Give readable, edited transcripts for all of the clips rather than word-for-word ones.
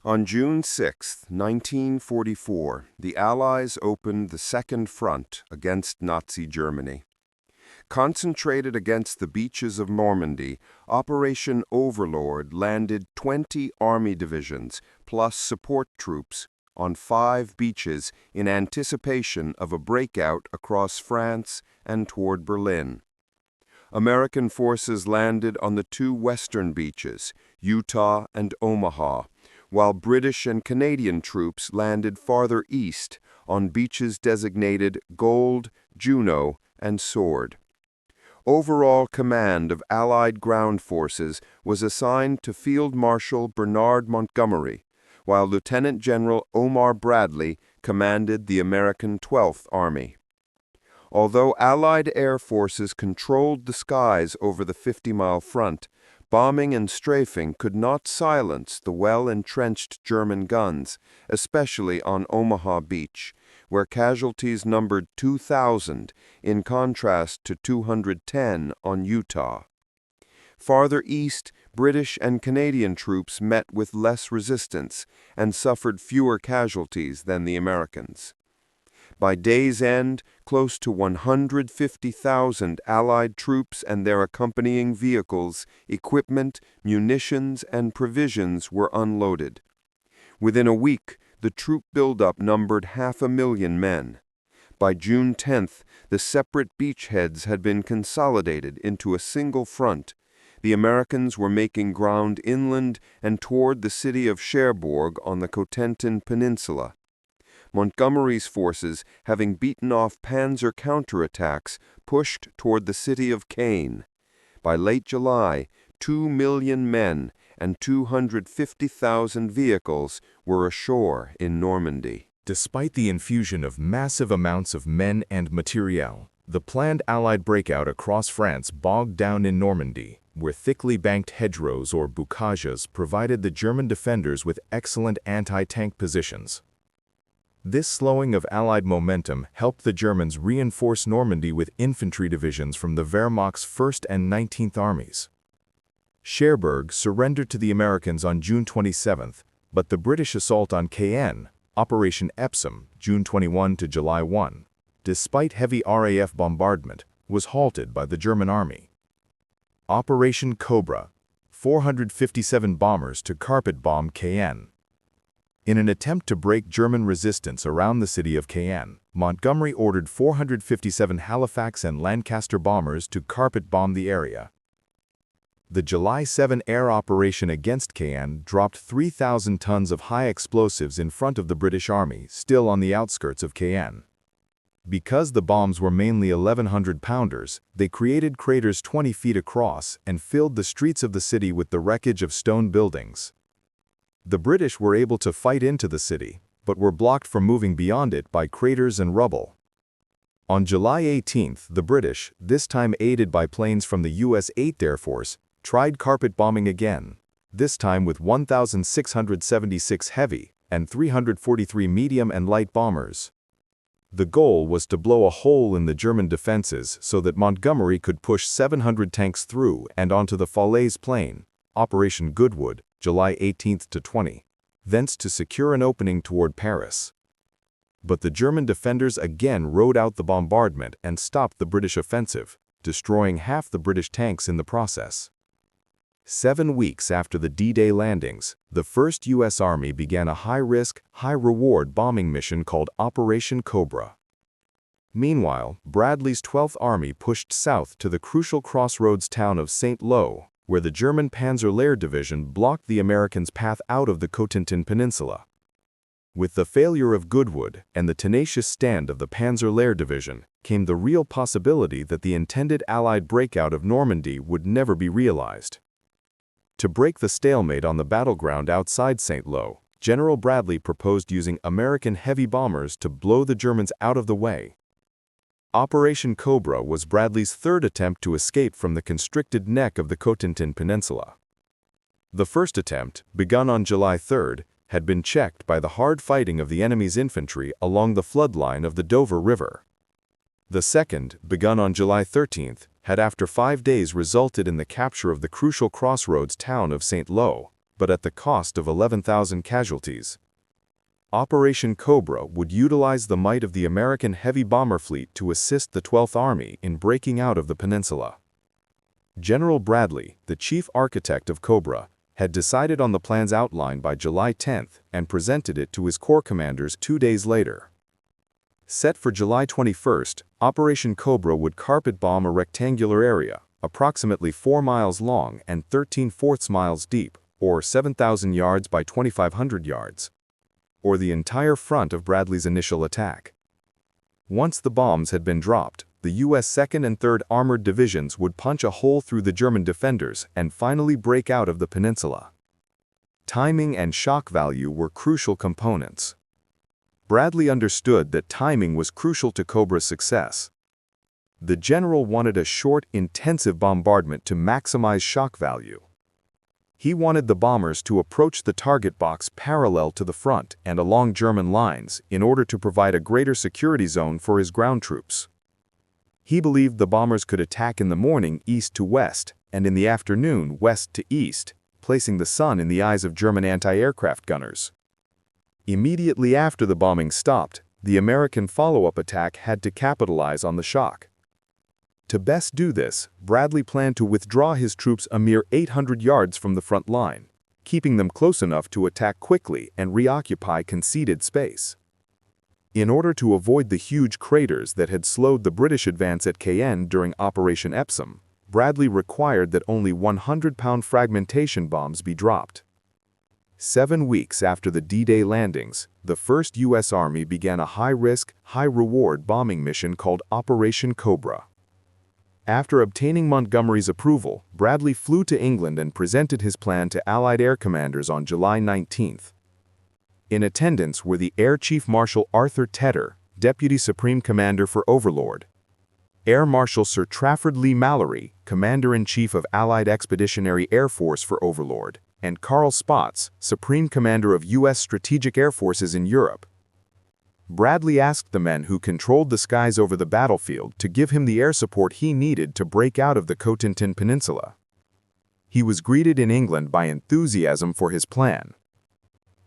On June 6, 1944, the Allies opened the Second Front against Nazi Germany. Concentrated against the beaches of Normandy, Operation Overlord landed 20 Army divisions plus support troops on 5 beaches in anticipation of a breakout across France and toward Berlin. American forces landed on the 2 western beaches, Utah and Omaha, while British and Canadian troops landed farther east on beaches designated Gold, Juno, and Sword. Overall command of Allied ground forces was assigned to Field Marshal Bernard Montgomery, while Lieutenant General Omar Bradley commanded the American 12th Army. Although Allied air forces controlled the skies over the 50-mile front, bombing and strafing could not silence the well-entrenched German guns, especially on Omaha Beach, where casualties numbered 2,000 in contrast to 210 on Utah. Farther east, British and Canadian troops met with less resistance and suffered fewer casualties than the Americans. By day's end, close to 150,000 Allied troops and their accompanying vehicles, equipment, munitions, and provisions were unloaded. Within a week, the troop buildup numbered 500,000 men. By June 10th, the separate beachheads had been consolidated into a single front. The Americans were making ground inland and toward the city of Cherbourg on the Cotentin Peninsula. Montgomery's forces, having beaten off panzer counterattacks, pushed toward the city of Caen. By late July, 2 million men and 250,000 vehicles were ashore in Normandy. Despite the infusion of massive amounts of men and materiel, the planned Allied breakout across France bogged down in Normandy, where thickly banked hedgerows or bocages provided the German defenders with excellent anti-tank positions. This slowing of Allied momentum helped the Germans reinforce Normandy with infantry divisions from the Wehrmacht's 1st and 19th Armies. Cherbourg surrendered to the Americans on June 27, but the British assault on Caen, Operation Epsom, June 21 to July 1, despite heavy RAF bombardment, was halted by the German Army. Operation Cobra, 457 bombers to carpet bomb Caen. In an attempt to break German resistance around the city of Caen, Montgomery ordered 457 Halifax and Lancaster bombers to carpet bomb the area. The July 7 air operation against Caen dropped 3,000 tons of high explosives in front of the British Army, still on the outskirts of Caen. Because the bombs were mainly 1,100-pounders, they created craters 20 feet across and filled the streets of the city with the wreckage of stone buildings. The British were able to fight into the city, but were blocked from moving beyond it by craters and rubble. On July 18, the British, this time aided by planes from the U.S. 8th Air Force, tried carpet bombing again, this time with 1,676 heavy and 343 medium and light bombers. The goal was to blow a hole in the German defenses so that Montgomery could push 700 tanks through and onto the Falaise Plain, Operation Goodwood, July 18 to 20, thence to secure an opening toward Paris. But the German defenders again rode out the bombardment and stopped the British offensive, destroying half the British tanks in the process. 7 weeks after the D-Day landings, the 1st U.S. Army began a high-risk, high-reward bombing mission called Operation Cobra. Meanwhile, Bradley's 12th Army pushed south to the crucial crossroads town of St. Lo, where the German Panzer Lehr Division blocked the Americans' path out of the Cotentin Peninsula. With the failure of Goodwood and the tenacious stand of the Panzer Lehr Division came the real possibility that the intended Allied breakout of Normandy would never be realized. To break the stalemate on the battleground outside St. Lo, General Bradley proposed using American heavy bombers to blow the Germans out of the way. Operation Cobra was Bradley's 3rd attempt to escape from the constricted neck of the Cotentin Peninsula. The first attempt, begun on July 3, had been checked by the hard fighting of the enemy's infantry along the floodline of the Dover River. The second, begun on July 13, had after 5 days resulted in the capture of the crucial crossroads town of St. Lo, but at the cost of 11,000 casualties. Operation Cobra would utilize the might of the American heavy bomber fleet to assist the 12th Army in breaking out of the peninsula. General Bradley, the chief architect of Cobra, had decided on the plan's outline by July 10th and presented it to his corps commanders 2 days later. Set for July 21st, Operation Cobra would carpet bomb a rectangular area, approximately 4 miles long and 13/4 miles deep, or 7,000 yards by 2,500 yards, or the entire front of Bradley's initial attack. Once the bombs had been dropped, the U.S. 2nd and 3rd Armored Divisions would punch a hole through the German defenders and finally break out of the peninsula. Timing and shock value were crucial components. Bradley understood that timing was crucial to Cobra's success. The general wanted a short, intensive bombardment to maximize shock value. He wanted the bombers to approach the target box parallel to the front and along German lines in order to provide a greater security zone for his ground troops. He believed the bombers could attack in the morning east to west and in the afternoon west to east, placing the sun in the eyes of German anti-aircraft gunners. Immediately after the bombing stopped, the American follow-up attack had to capitalize on the shock. To best do this, Bradley planned to withdraw his troops a mere 800 yards from the front line, keeping them close enough to attack quickly and reoccupy conceded space. In order to avoid the huge craters that had slowed the British advance at Cayenne during Operation Epsom, Bradley required that only 100-pound fragmentation bombs be dropped. 7 weeks after the D-Day landings, the 1st U.S. Army began a high-risk, high-reward bombing mission called Operation Cobra. After obtaining Montgomery's approval, Bradley flew to England and presented his plan to Allied air commanders on July 19th. In attendance were the Air Chief Marshal Arthur Tedder, Deputy Supreme Commander for Overlord; Air Marshal Sir Trafford Leigh-Mallory, Commander-in-Chief of Allied Expeditionary Air Force for Overlord; and Carl Spaatz, Supreme Commander of U.S. Strategic Air Forces in Europe. Bradley asked the men who controlled the skies over the battlefield to give him the air support he needed to break out of the Cotentin Peninsula. He was greeted in England by enthusiasm for his plan.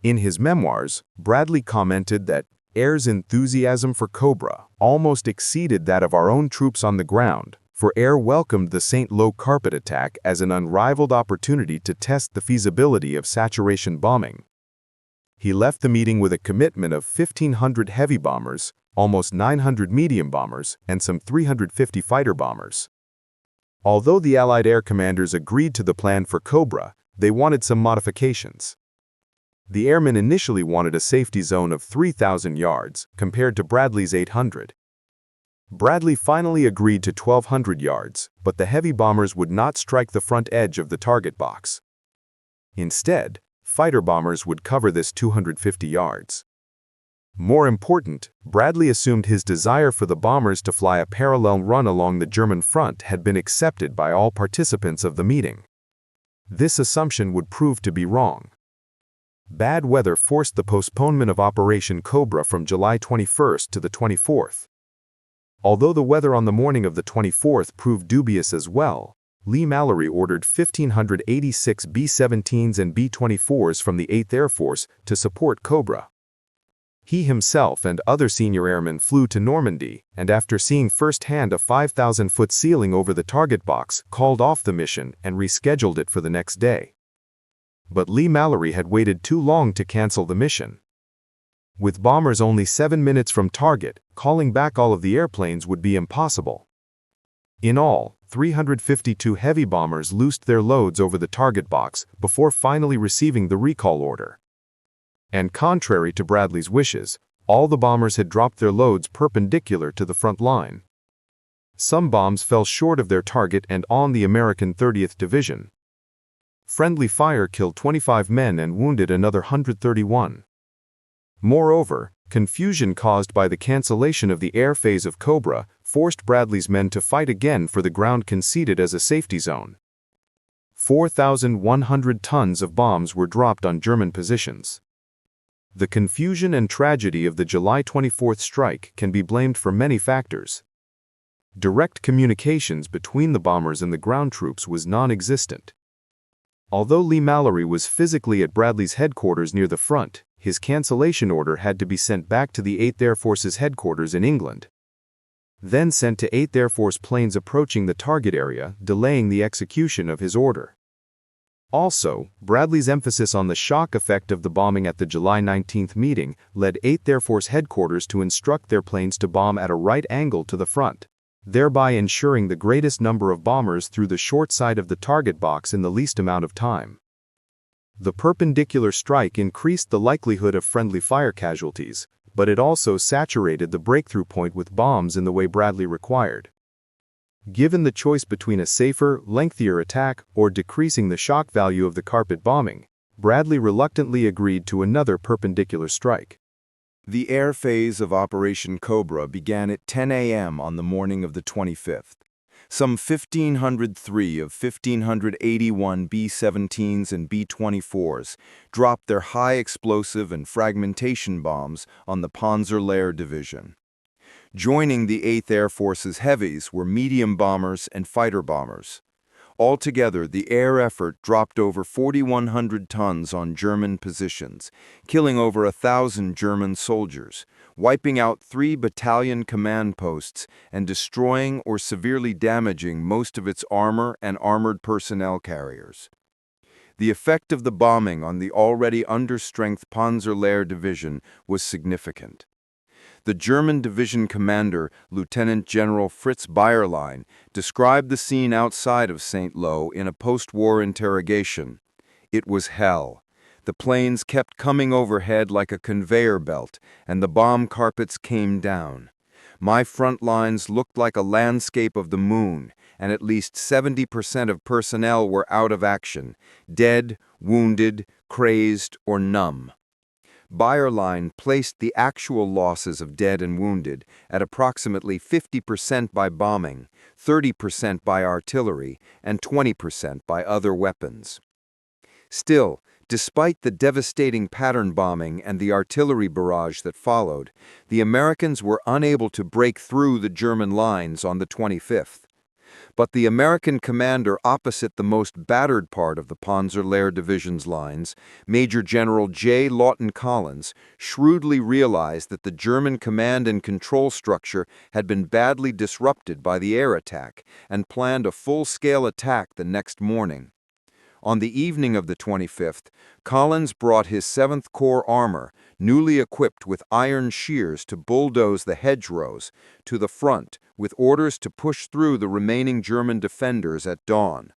In his memoirs, Bradley commented that air's enthusiasm for Cobra almost exceeded that of our own troops on the ground, for air welcomed the St. Lo carpet attack as an unrivaled opportunity to test the feasibility of saturation bombing. He left the meeting with a commitment of 1,500 heavy bombers, almost 900 medium bombers, and some 350 fighter bombers. Although the Allied air commanders agreed to the plan for Cobra, they wanted some modifications. The airmen initially wanted a safety zone of 3,000 yards, compared to Bradley's 800. Bradley finally agreed to 1,200 yards, but the heavy bombers would not strike the front edge of the target box. Instead, fighter bombers would cover this 250 yards. More important, Bradley assumed his desire for the bombers to fly a parallel run along the German front had been accepted by all participants of the meeting. This assumption would prove to be wrong. Bad weather forced the postponement of Operation Cobra from July 21st to the 24th. Although the weather on the morning of the 24th proved dubious as well, Leigh-Mallory ordered 1,586 B-17s and B-24s from the 8th Air Force to support Cobra. He himself and other senior airmen flew to Normandy, and after seeing firsthand a 5,000-foot ceiling over the target box, called off the mission and rescheduled it for the next day. But Leigh-Mallory had waited too long to cancel the mission. With bombers only 7 minutes from target, calling back all of the airplanes would be impossible. In all, 352 heavy bombers loosed their loads over the target box before finally receiving the recall order. And contrary to Bradley's wishes, all the bombers had dropped their loads perpendicular to the front line. Some bombs fell short of their target and on the American 30th Division. Friendly fire killed 25 men and wounded another 131. Moreover, confusion caused by the cancellation of the air phase of Cobra forced Bradley's men to fight again for the ground conceded as a safety zone. 4,100 tons of bombs were dropped on German positions. The confusion and tragedy of the July 24th strike can be blamed for many factors. Direct communications between the bombers and the ground troops was non-existent. Although Lee-Mallory was physically at Bradley's headquarters near the front, his cancellation order had to be sent back to the 8th Air Force's headquarters in England. Then sent to 8th Air Force planes approaching the target area, delaying the execution of his order. Also, Bradley's emphasis on the shock effect of the bombing at the July 19th meeting led 8th Air Force headquarters to instruct their planes to bomb at a right angle to the front, thereby ensuring the greatest number of bombers through the short side of the target box in the least amount of time. The perpendicular strike increased the likelihood of friendly fire casualties, but it also saturated the breakthrough point with bombs in the way Bradley required. Given the choice between a safer, lengthier attack or decreasing the shock value of the carpet bombing, Bradley reluctantly agreed to another perpendicular strike. The air phase of Operation Cobra began at 10 a.m. on the morning of the 25th. Some 1,503 of 1,581 B-17s and B-24s dropped their high-explosive and fragmentation bombs on the Panzerlehr Division. Joining the 8th Air Force's heavies were medium bombers and fighter bombers. Altogether, the air effort dropped over 4,100 tons on German positions, killing over 1,000 German soldiers, wiping out 3 battalion command posts, and destroying or severely damaging most of its armor and armored personnel carriers. The effect of the bombing on the already under-strength Panzerlehr Division was significant. The German division commander, Lieutenant General Fritz Bayerlein, described the scene outside of St. Lo in a post-war interrogation. It was hell. The planes kept coming overhead like a conveyor belt, and the bomb carpets came down. My front lines looked like a landscape of the moon, and at least 70% of personnel were out of action, dead, wounded, crazed, or numb. Bayerlein placed the actual losses of dead and wounded at approximately 50% by bombing, 30% by artillery, and 20% by other weapons. Still, despite the devastating pattern bombing and the artillery barrage that followed, the Americans were unable to break through the German lines on the 25th. But the American commander opposite the most battered part of the Panzerlehr Division's lines, Major General J. Lawton Collins, shrewdly realized that the German command and control structure had been badly disrupted by the air attack and planned a full-scale attack the next morning. On the evening of the 25th, Collins brought his 7th Corps armor, newly equipped with iron shears to bulldoze the hedgerows, to the front, with orders to push through the remaining German defenders at dawn.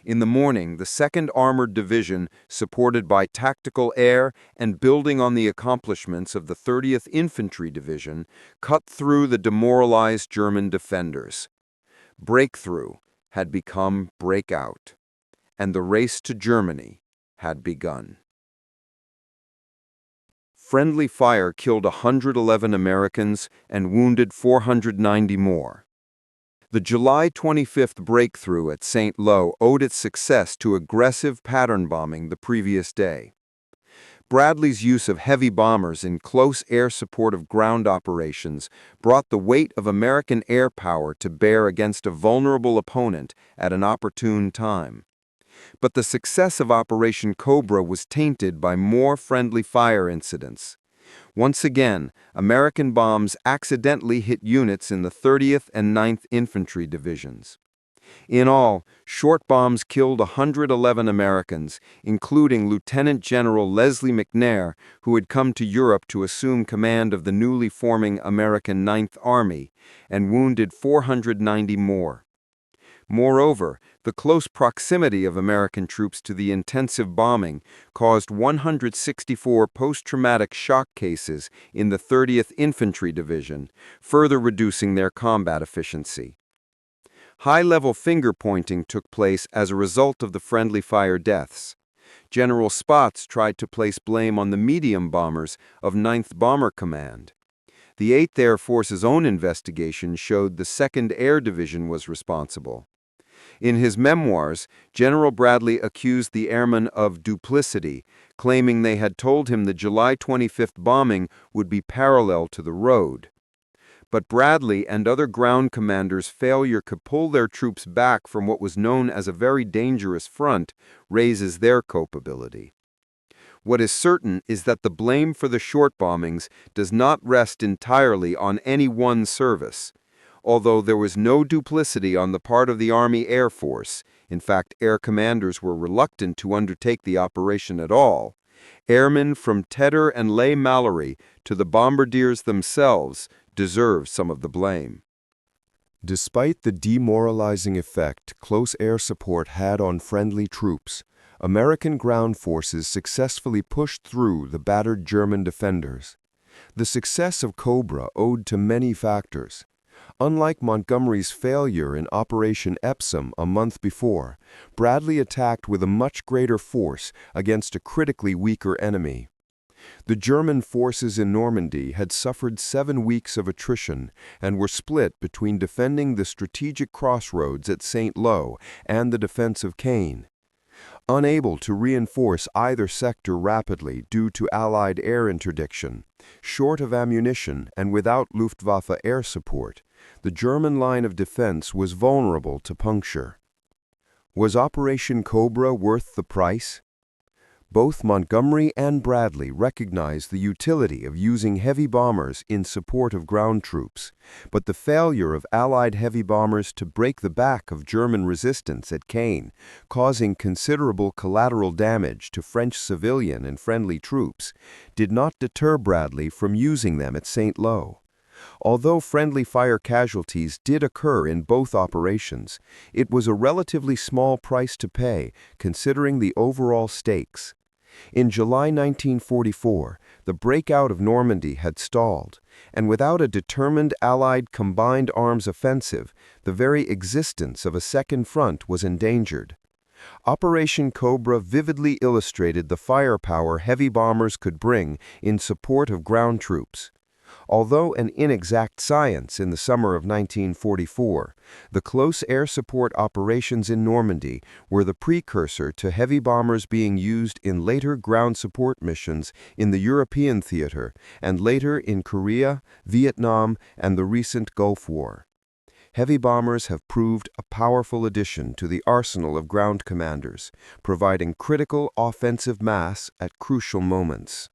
In the morning, the 2nd Armored Division, supported by tactical air and building on the accomplishments of the 30th Infantry Division, cut through the demoralized German defenders. Breakthrough had become breakout, and the race to Germany had begun. Friendly fire killed 111 Americans and wounded 490 more. The July 25th breakthrough at St. Lo owed its success to aggressive pattern bombing the previous day. Bradley's use of heavy bombers in close air support of ground operations brought the weight of American air power to bear against a vulnerable opponent at an opportune time. But the success of Operation Cobra was tainted by more friendly fire incidents. Once again, American bombs accidentally hit units in the 30th and 9th Infantry Divisions. In all, short bombs killed 111 Americans, including Lieutenant General Leslie McNair, who had come to Europe to assume command of the newly forming American 9th Army, and wounded 490 more. Moreover, the close proximity of American troops to the intensive bombing caused 164 post-traumatic shock cases in the 30th Infantry Division, further reducing their combat efficiency. High-level finger-pointing took place as a result of the friendly fire deaths. General Spaatz tried to place blame on the medium bombers of 9th Bomber Command. The 8th Air Force's own investigation showed the 2nd Air Division was responsible. In his memoirs, General Bradley accused the airmen of duplicity, claiming they had told him the July 25th bombing would be parallel to the road. But Bradley and other ground commanders' failure to pull their troops back from what was known as a very dangerous front raises their culpability. What is certain is that the blame for the short bombings does not rest entirely on any one service. Although there was no duplicity on the part of the Army Air Force, in fact, air commanders were reluctant to undertake the operation at all, airmen from Tedder and Leigh Mallory to the bombardiers themselves deserve some of the blame. Despite the demoralizing effect close air support had on friendly troops, American ground forces successfully pushed through the battered German defenders. The success of Cobra owed to many factors. Unlike Montgomery's failure in Operation Epsom a month before, Bradley attacked with a much greater force against a critically weaker enemy. The German forces in Normandy had suffered 7 weeks of attrition and were split between defending the strategic crossroads at St. Lo and the defense of Caen. Unable to reinforce either sector rapidly due to Allied air interdiction, short of ammunition and without Luftwaffe air support, the German line of defense was vulnerable to puncture. Was Operation Cobra worth the price? Both Montgomery and Bradley recognized the utility of using heavy bombers in support of ground troops, but the failure of Allied heavy bombers to break the back of German resistance at Caen, causing considerable collateral damage to French civilian and friendly troops, did not deter Bradley from using them at St. Lo. Although friendly fire casualties did occur in both operations, it was a relatively small price to pay considering the overall stakes. In July 1944, the breakout of Normandy had stalled, and without a determined Allied combined arms offensive, the very existence of a second front was endangered. Operation Cobra vividly illustrated the firepower heavy bombers could bring in support of ground troops. Although an inexact science in the summer of 1944, the close air support operations in Normandy were the precursor to heavy bombers being used in later ground support missions in the European theater and later in Korea, Vietnam, and the recent Gulf War. Heavy bombers have proved a powerful addition to the arsenal of ground commanders, providing critical offensive mass at crucial moments.